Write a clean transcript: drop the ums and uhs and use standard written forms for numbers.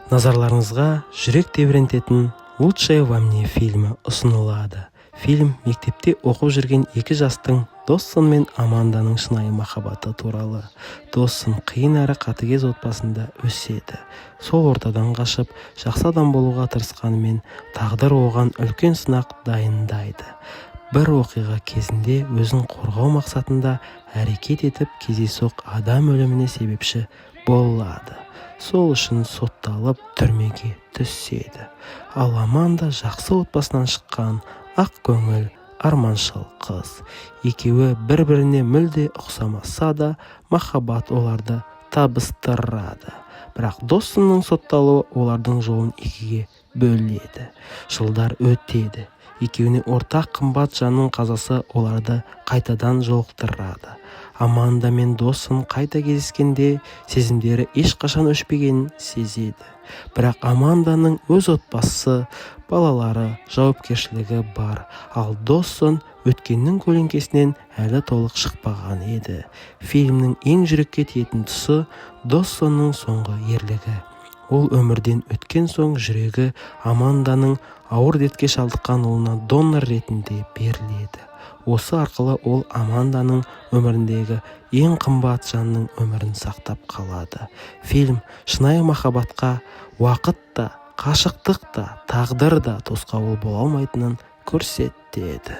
Назарларыңызға жүрек тебірентетін «Лучшее во мне» фильмі ұсынылады. Фильм мектепте оқып жүрген екі жастың Доссон мен Аманданың шынайы махаббаты туралы. Доссон қиын әрі қатыгез отбасында өседі. Сол ортадан қашып, жақсы адам болуға тырысқанымен, тағдыр оған үлкен сынақ дайындайды. Бір оқиға кезінде өзін қорғау мақсатында әрекет етіп, кездейсоқ адам өліміне себепші болады. Сол үшін сотталып түрмеге түседі. Ал Аманда жақсы отбасынан шыққан ақ көңіл, арманшыл қыз. Екеуі бір-біріне мүлде ұқсамаса да, махаббат оларды табыстырады. Бірақ Доссонның сотталуы олардың жолын екіге бөледі. Жылдар өтеді. Екеуіне ортақ қымбат жанның қазасы оларды қайтадан жолықтырады. Аманда мен Доссон қайта кездескенде сезімдері ешқашан өшпегенін сезеді. Бірақ Аманданың өз отбасы, балалары, жауапкершілігі бар. Ал Доссон өткеннің көлеңкесінен әлі толық шықпаған еді. Фильмнің ең жүрекке тиетін тұсы Доссонның соңғы ерлігі. Ол өмірден өткен соң жүрегі Аманданың ауыр дертке шалдыққан ұлына донор ретінде беріледі. Осы арқылы ол Аманданың өміріндегі ең қымбат жанның өмірін сақтап қалады. Фильм шынайы махаббатқа уақыт та, қашықтық та, тағдыр да тосқауыл бола алмайтынын көрсетеді.